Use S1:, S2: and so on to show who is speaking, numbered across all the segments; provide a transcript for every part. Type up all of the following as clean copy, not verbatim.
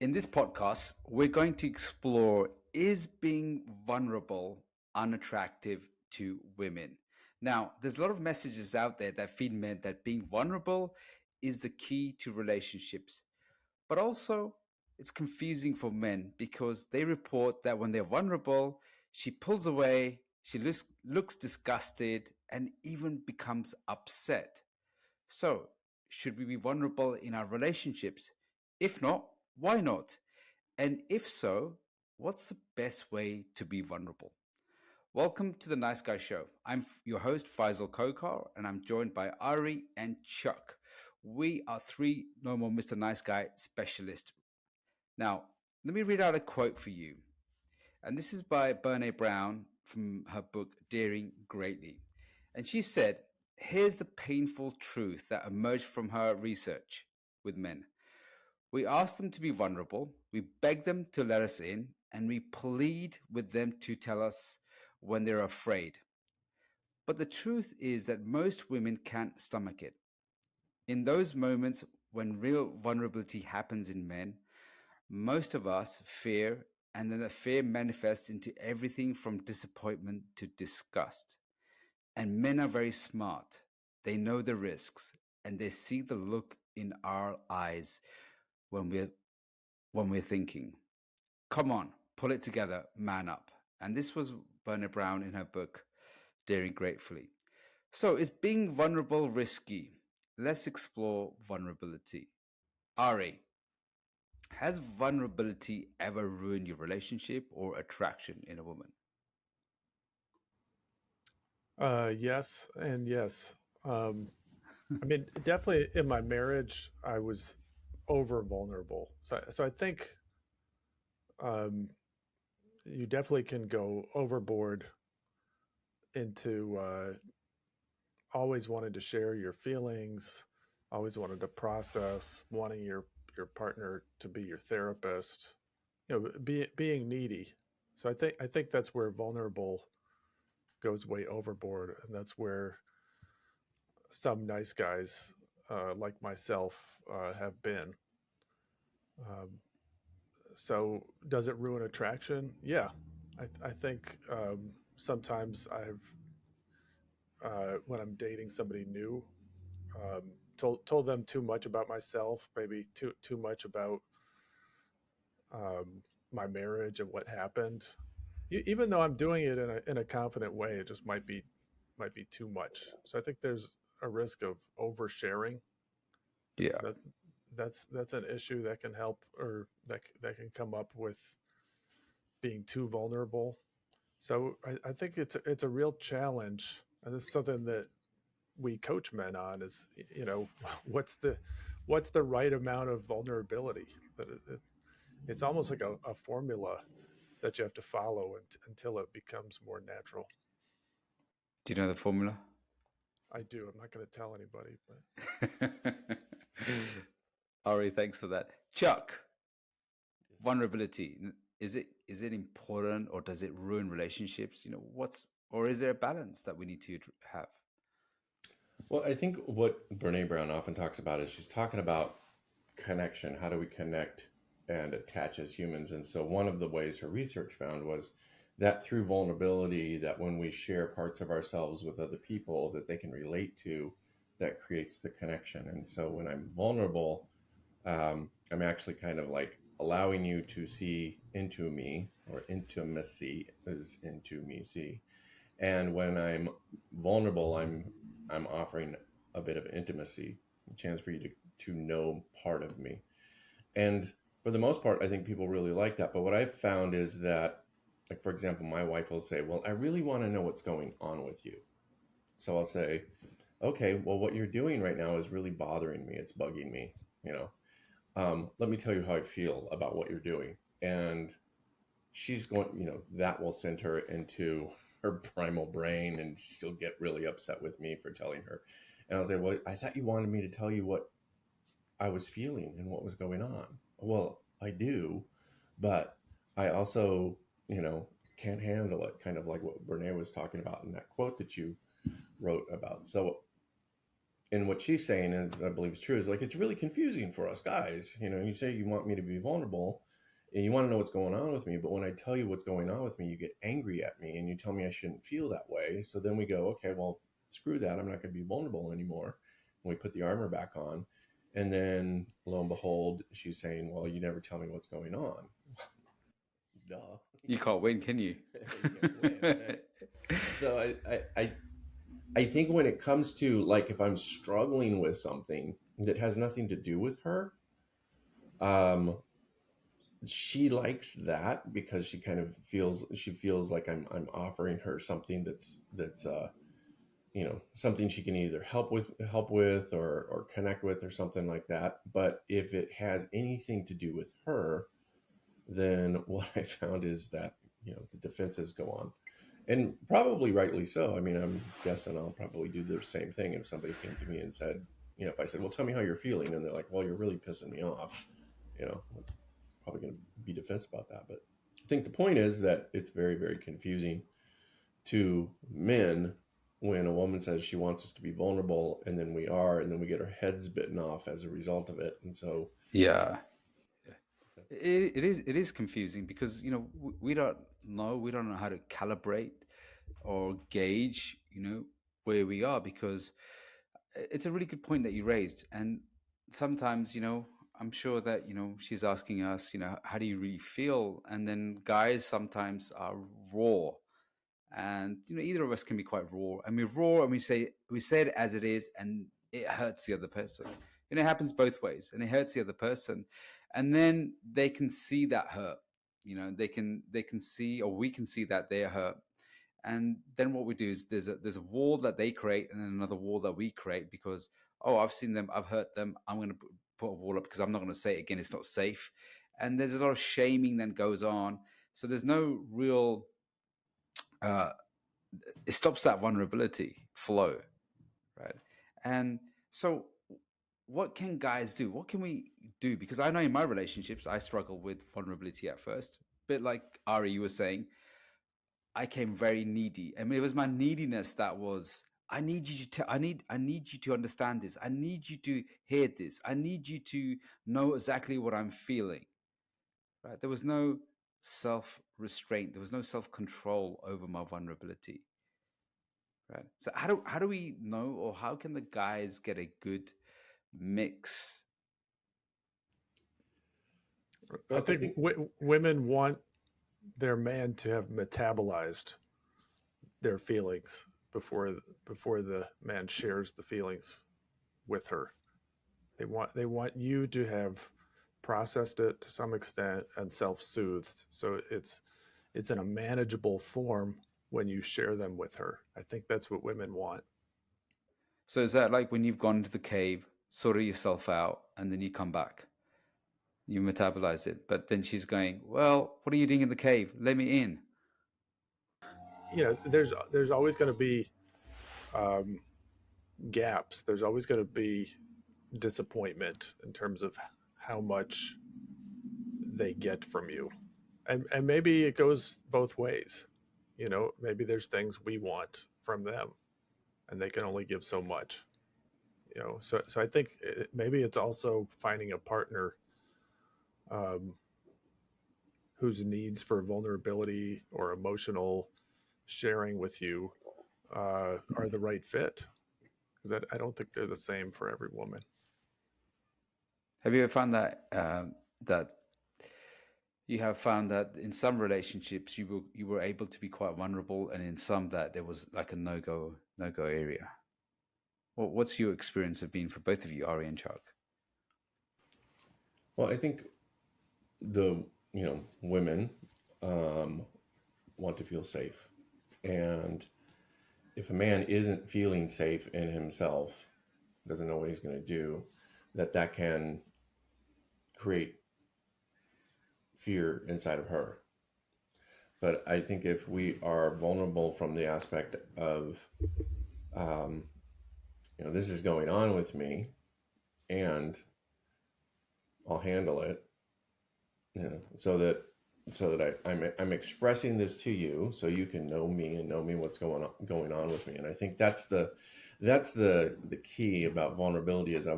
S1: In this podcast, we're going to explore, is being vulnerable unattractive to women? Now, there's a lot of messages out there that feed men that being vulnerable is the key to relationships. But also, it's confusing for men because they report that when they're vulnerable, she pulls away, she looks disgusted, and even becomes upset. So, should we be vulnerable in our relationships? If not, why not? And if so, what's the best way to be vulnerable? Welcome to the Nice Guy Show. I'm your host, Faisal Kokar, and I'm joined by Ari and Chuck. We are three normal Mr. Nice Guy specialists. Now, let me read out a quote for you. And this is by Brene Brown from her book, Daring Greatly. And she said, here's the painful truth that emerged from her research with men. We ask them to be vulnerable, we beg them to let us in, and we plead with them to tell us when they're afraid. But the truth is that most women can't stomach it. In those moments when real vulnerability happens in men, most of us fear, and then the fear manifests into everything from disappointment to disgust. And men are very smart. They know the risks, and they see the look in our eyes when we're thinking, come on, pull it together, man up. And this was Berna Brown in her book, Daring Gratefully. So is being vulnerable risky? Let's explore vulnerability. Ari, has vulnerability ever ruined your relationship or attraction in a woman?
S2: Yes, and yes. Um, I mean, definitely in my marriage, I was over vulnerable. So I think um, you definitely can go overboard into always wanting to share your feelings, always wanted to process, wanting your partner to be your therapist. Being needy. So I think that's where vulnerable goes way overboard, and that's where some nice guys like myself have been. Um, so, does it ruin attraction? Yeah, I think sometimes when I'm dating somebody new, um, told them too much about myself, maybe too much about um, my marriage and what happened. Even though I'm doing it in a confident way, it just might be too much. So I think there's a risk of oversharing.
S1: Yeah.
S2: That that's an issue that can help, or that can come up with being too vulnerable. So I think it's a real challenge, and this is something that we coach men on. Is what's the right amount of vulnerability? That it's almost like a formula that you have to follow until it becomes more natural.
S1: Do you know the formula?
S2: I do. I'm not going to tell anybody, but
S1: Ari, thanks for that. Chuck, vulnerability. Is it important or does it ruin relationships? What's or is there a balance that we need to have?
S3: Well, I think what Brene Brown often talks about is she's talking about connection. How do we connect and attach as humans? And so one of the ways her research found was that through vulnerability, that when we share parts of ourselves with other people that they can relate to, that creates the connection. And so when I'm vulnerable, I'm actually kind of like allowing you to see into me, or intimacy is into me, see. And when I'm vulnerable, I'm offering a bit of intimacy, a chance for you to know part of me. And for the most part, I think people really like that. But what I've found is that, like, for example, my wife will say, well, I really want to know what's going on with you. So I'll say, okay, well, what you're doing right now is really bothering me. It's bugging me, you know. Let me tell you how I feel about what you're doing. And she's going, that will send her into her primal brain, and she'll get really upset with me for telling her. And I'll say, well, I thought you wanted me to tell you what I was feeling and what was going on. Well, I do, but I also, can't handle it, kind of like what Brene was talking about in that quote that you wrote about. So and what she's saying, and I believe is true, is like, it's really confusing for us guys. And you say you want me to be vulnerable and you want to know what's going on with me, but when I tell you what's going on with me, you get angry at me and you tell me I shouldn't feel that way. So then we go, okay, well, screw that. I'm not going to be vulnerable anymore. And we put the armor back on. And then lo and behold, she's saying, well, you never tell me what's going on. Duh.
S1: You can't win, can you?
S3: You can't win, right? So I think when it comes to, like, if I'm struggling with something that has nothing to do with her, she likes that because she kind of feels like I'm offering her something that's something she can either help with or connect with or something like that. But if it has anything to do with her, then what I found is that the defenses go on. And probably rightly so. I mean, I'm guessing I'll probably do the same thing if somebody came to me and said, if I said, well, tell me how you're feeling. And they're like, well, you're really pissing me off. I'm probably going to be defensive about that. But I think the point is that it's very, very confusing to men when a woman says she wants us to be vulnerable, and then we are, and then we get our heads bitten off as a result of it. And so,
S1: Yeah. It is confusing because we don't know how to calibrate or gauge where we are, because it's a really good point that you raised. And sometimes I'm sure that she's asking us, how do you really feel? And then guys sometimes are raw, and either of us can be quite raw, and we're raw and we say it as it is, and it hurts the other person. It happens both ways, and it hurts the other person, and then they can see that hurt. They can see, or we can see that they're hurt. And then what we do is there's a wall that they create, and then another wall that we create, because I've seen them, I've hurt them, I'm going to put a wall up because I'm not going to say it again, it's not safe. And there's a lot of shaming that goes on, so there's no real uh, it stops that vulnerability flow, right? And so what can guys do? What can we do? Because I know in my relationships I struggle with vulnerability at first, bit like Ari, you were saying. I came very needy. I mean, it was my neediness that was, I need you to I need you to understand this, I need you to hear this, I need you to know exactly what I'm feeling, right? There was no self restraint, there was no self control over my vulnerability. Right. So how do we know, or how can the guys get a good mix?
S2: I
S3: well, I
S2: think
S3: think
S2: women want their man to have metabolized their feelings before the man shares the feelings with her. They want you to have processed it to some extent and self-soothed, so it's in a manageable form when you share them with her. I think that's what women want.
S1: So is that like when you've gone to the cave, sort of yourself out, and then you come back, you metabolize it, but then she's going, well, what are you doing in the cave? Let me in.
S2: There's always going to be um, gaps. There's always going to be disappointment in terms of how much they get from you, and maybe it goes both ways. Maybe there's things we want from them and they can only give so much. So I think maybe it's also finding a partner um, whose needs for vulnerability or emotional sharing with you are the right fit, because I don't think they're the same for every woman.
S1: Have you ever found that you have found that in some relationships you were able to be quite vulnerable, and in some that there was like a no go area? What's your experience of being for both of you, Ari and Chuck?
S3: well, I think the women um, want to feel safe, and if a man isn't feeling safe in himself, doesn't know what he's going to do, that can create fear inside of her. But I think if we are vulnerable from the aspect of, um, this is going on with me, and I'll handle it, so that I'm expressing this to you, so you can know me and know me what's going on with me. And I think that's that's the key about vulnerability is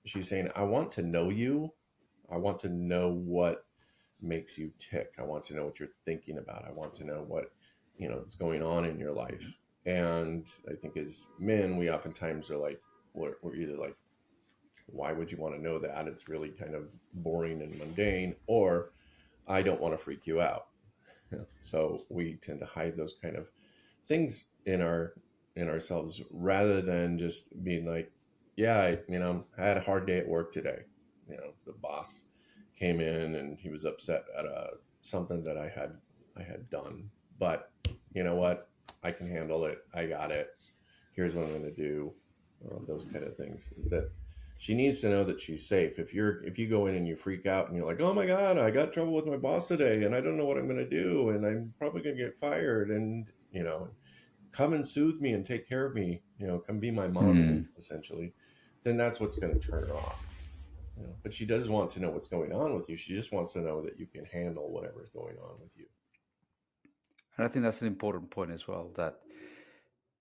S3: she's saying, I want to know you. I want to know what makes you tick. I want to know what you're thinking about. I want to know what, is going on in your life. And I think as men, we oftentimes are like, we're either like, why would you want to know that? It's really kind of boring and mundane, or I don't want to freak you out. So we tend to hide those kind of things in ourselves rather than just being like, yeah, I had a hard day at work today. The boss came in and he was upset at something that I had done, but you know what? I can handle it. I got it. Here's what I'm going to do. Those kind of things. That she needs to know that she's safe. If you go in and you freak out and you're like, oh my god, I got trouble with my boss today and I don't know what I'm going to do and I'm probably going to get fired, and come and soothe me and take care of me, come be my mommy,
S1: Hmm.
S3: essentially, then that's what's going to turn her off. But she does want to know what's going on with you. She just wants to know that you can handle whatever's going on with you.
S1: And I think that's an important point as well. That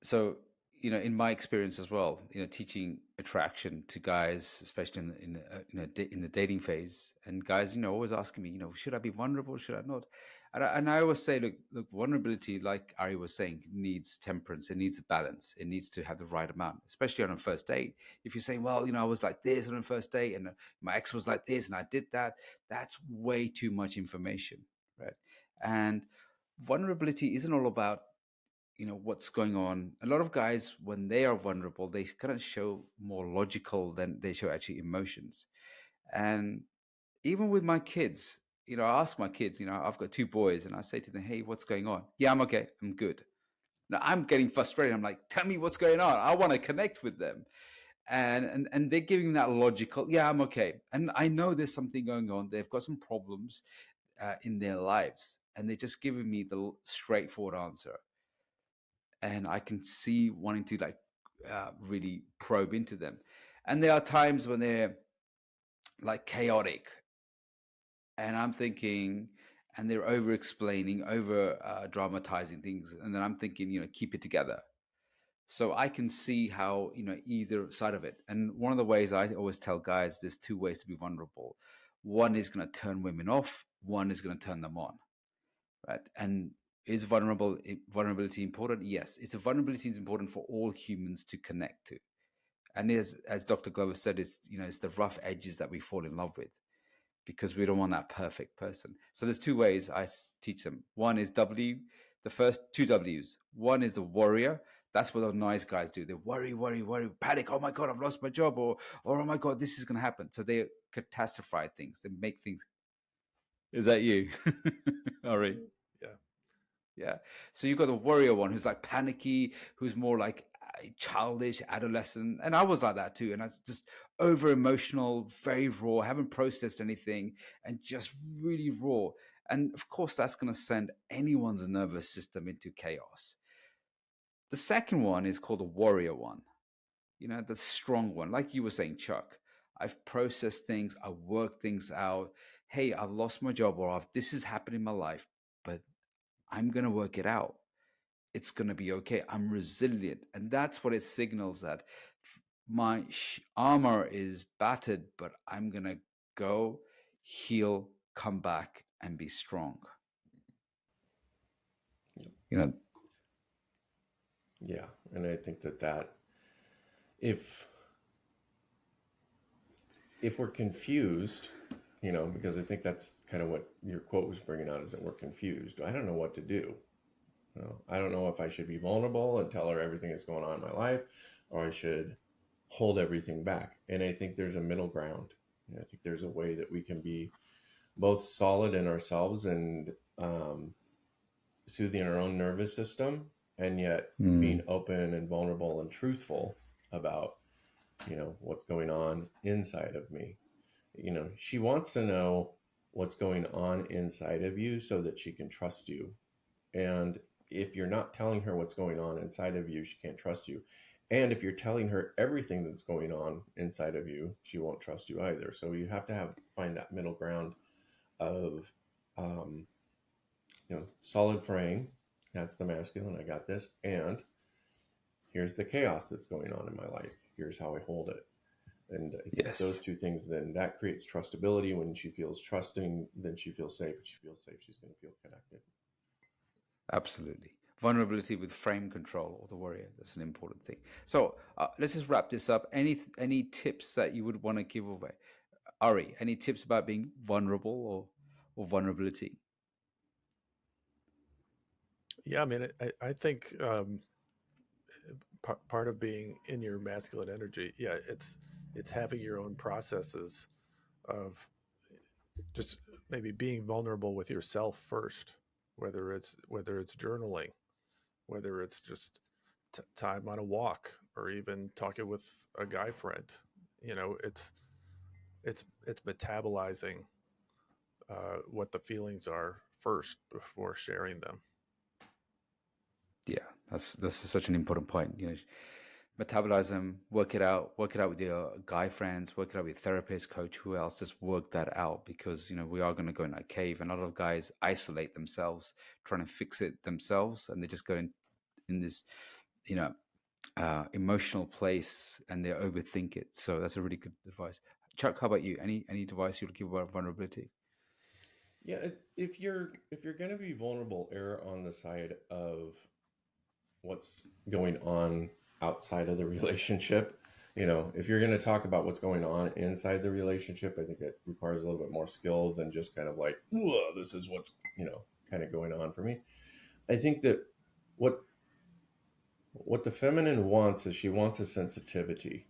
S1: so in my experience as well, teaching attraction to guys, especially in the dating phase, and guys, always asking me, should I be vulnerable? Should I not? And I always say, look, vulnerability, like Ari was saying, needs temperance. It needs a balance. It needs to have the right amount, especially on a first date. If you're saying, well, I was like this on a first date, and my ex was like this, and I did that, that's way too much information, right? And vulnerability isn't all about what's going on. A lot of guys, when they are vulnerable, they kind of show more logical than they show actually emotions. And even with my kids, I ask my kids, I've got two boys, and I say to them, hey, what's going on? Yeah, I'm okay, I'm good. Now I'm getting frustrated. I'm like, tell me what's going on. I want to connect with them. And they're giving that logical, yeah, I'm okay, and I know there's something going on. They've got some problems in their lives, and they're just giving me the straightforward answer. And I can see wanting to really probe into them. And there are times when they're like chaotic, and I'm thinking, and they're over explaining, over dramatizing things, and then I'm thinking, keep it together. So I can see how either side of it. And one of the ways I always tell guys, there's two ways to be vulnerable. One is going to turn women off. One is going to turn them on, right? And is vulnerability important? Yes, vulnerability is important for all humans to connect to. And as Dr. Glover said, it's the rough edges that we fall in love with, because we don't want that perfect person. So there's two ways I teach them. One is the first two W's. One is the worrier. That's what the nice guys do. They worry, worry, worry, panic. Oh my God, I've lost my job, or oh my God, this is going to happen. So they catastrophize things. They make things. Is that you? All right.
S2: Yeah.
S1: Yeah. So you've got the warrior one who's like panicky, who's more like childish, adolescent. And I was like that too. And I was just over emotional, very raw, haven't processed anything, and just really raw. And of course, that's going to send anyone's nervous system into chaos. The second one is called the warrior one, the strong one. Like you were saying, Chuck, I've processed things, I worked things out. Hey, I've lost my job, or this has happened in my life, but I'm going to work it out. It's going to be okay. I'm resilient. And that's what it signals, that my armor is battered, but I'm going to go, heal, come back, and be strong. You know,
S3: Yeah, and I think that if we're confused, because I think that's kind of what your quote was bringing out, is that we're confused. I don't know what to do. I don't know if I should be vulnerable and tell her everything that's going on in my life, or I should hold everything back. And I think there's a middle ground. I think there's a way that we can be both solid in ourselves and soothing our own nervous system, and yet being open and vulnerable and truthful about what's going on inside of me. She wants to know what's going on inside of you so that she can trust you. And if you're not telling her what's going on inside of you, she can't trust you. And if you're telling her everything that's going on inside of you, she won't trust you either. So you have to find that middle ground of um, solid frame. That's the masculine. I got this. And here's the chaos that's going on in my life. Here's how I hold it. And I think those
S1: Yes,
S3: two things, then that creates trustability. When she feels trusting, then she feels safe. If she feels safe, she's going to feel connected.
S1: absolutely. Vulnerability with frame control or the warrior. That's an important thing. So let's just wrap this up. Any tips that you would want to give away? Ari, any tips about being vulnerable or vulnerability?
S2: Yeah, I mean, I think part of being in your masculine energy, yeah, it's having your own processes of just maybe being vulnerable with yourself first, whether it's journaling, whether it's just time on a walk, or even talking with a guy friend. You know, it's metabolizing what the feelings are first before sharing them.
S1: Yeah, that's such an important point. Metabolize them, work it out with your guy friends, work it out with therapist, coach, who else. Just work that out because we are going to go in that cave, and a lot of guys isolate themselves, trying to fix it themselves, and they just go in this, you know, emotional place, and they overthink it. So that's a really good advice. Chuck, how about you? Any advice you would give about vulnerability?
S3: Yeah, if you're going to be vulnerable, err on the side of what's going on outside of the relationship. If you're going to talk about what's going on inside the relationship, I think it requires a little bit more skill than just kind of like, whoa, this is what's, kind of going on for me. I think that what what the feminine wants is she wants a sensitivity,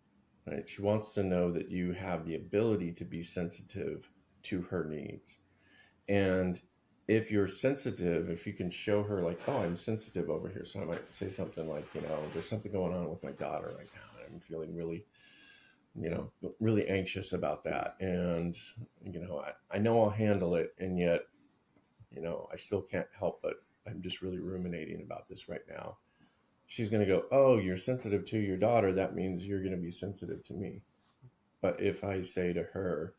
S3: right? She wants to know that you have the ability to be sensitive to her needs. And if you're sensitive, if you can show her like, oh, I'm sensitive over here. So I might say something like, there's something going on with my daughter right now. And I'm feeling really, really anxious about that. And, I know I'll handle it. And yet, I still can't help but I'm just really ruminating about this right now. She's going to go, oh, you're sensitive to your daughter. That means you're going to be sensitive to me. But if I say to her,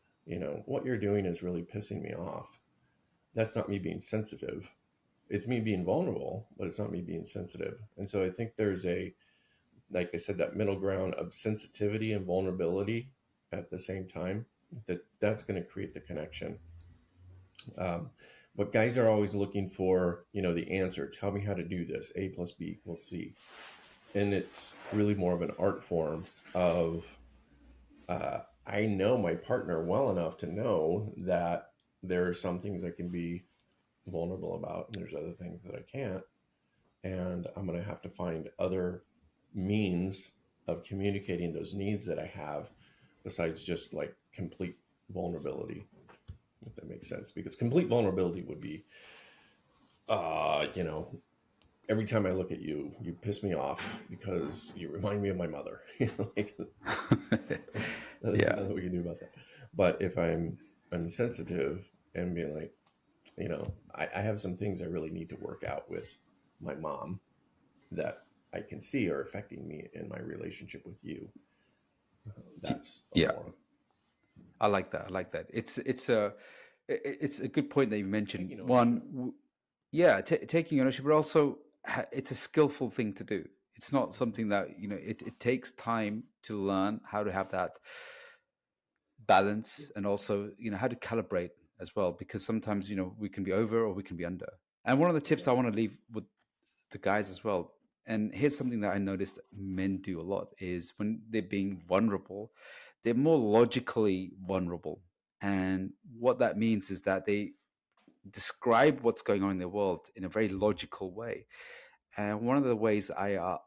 S3: what you're doing is really pissing me off, that's not me being sensitive. It's me being vulnerable, but it's not me being sensitive. And so I think there's like I said, that middle ground of sensitivity and vulnerability at the same time, that's going to create the connection. But guys are always looking for, the answer. Tell me how to do this. A plus B equals C. And it's really more of an art form of, I know my partner well enough to know that there are some things I can be vulnerable about, and there's other things that I can't. And I'm going to have to find other means of communicating those needs that I have besides just like complete vulnerability, if that makes sense. Because complete vulnerability would be, you know, every time I look at you, you piss me off because you remind me of my mother. Like, there's
S1: Yeah,
S3: nothing we can do about that. But if I'm sensitive and being like, I have some things I really need to work out with my mom that I can see are affecting me in my relationship with you. That's a
S1: yeah.
S3: more
S1: I like that. I like that. It's a good point that you mentioned.
S3: taking
S1: One,
S3: ownership.
S1: yeah, taking ownership, but also it's a skillful thing to do. It's not something that it takes time to learn how to have that balance, and also how to calibrate as well, because sometimes we can be over or we can be under. And one of the tips I
S3: Yeah.
S1: want to leave with the guys as well, and here's something that I noticed men do a lot, is when they're being vulnerable, they're more logically vulnerable. And what that means is that they describe what's going on in their world in a very logical way. And one of the ways I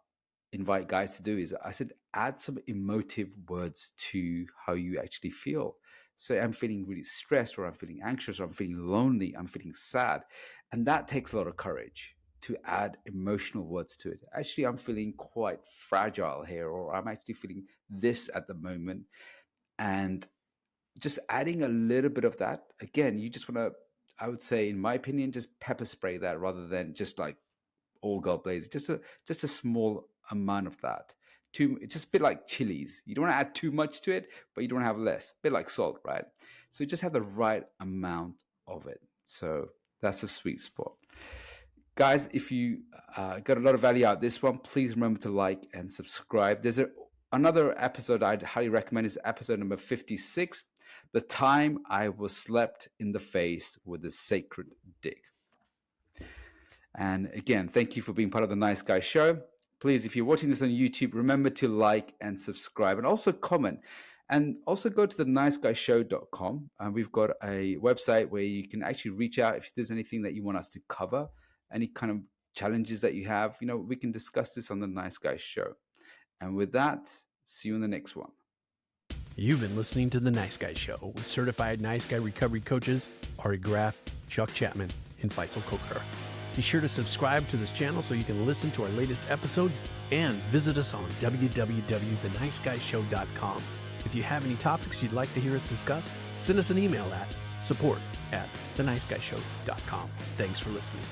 S1: invite guys to do is, I said, add some emotive words to how you actually feel. So I'm feeling really stressed, or I'm feeling anxious, or I'm feeling lonely, I'm feeling sad. And that takes a lot of courage to add emotional words to it. Actually, I'm feeling quite fragile here, or I'm actually feeling this at the moment. And just adding a little bit of that, again, you just want to, I would say, in my opinion, just pepper spray that rather than just like all god blaze. Just a small amount of that. It's just a bit like chilies. You don't want to add too much to it, but you don't want to have less. A bit like salt, right? So you just have the right amount of it. So that's the sweet spot. Guys, if you got a lot of value out of this one, please remember to like and subscribe. There's another episode I'd highly recommend is episode number 56, The Time I Was Slapped in the Face with a Sacred Dick. And again, thank you for being part of the Nice Guy Show. Please, if you're watching this on YouTube, remember to like and subscribe and also comment. And also go to the niceguyshow.com. And we've got a website where you can actually reach out if there's anything that you want us to cover, any kind of challenges that you have. We can discuss this on the Nice Guy Show. And with that, see you in the next one.
S4: You've been listening to The Nice Guy Show with certified Nice Guy recovery coaches Ari Graf, Chuck Chapman, and Faisal Kokar. Be sure to subscribe to this channel so you can listen to our latest episodes and visit us on www.theniceguyShow.com. If you have any topics you'd like to hear us discuss, send us an email at support@theniceguyShow.com. Thanks for listening.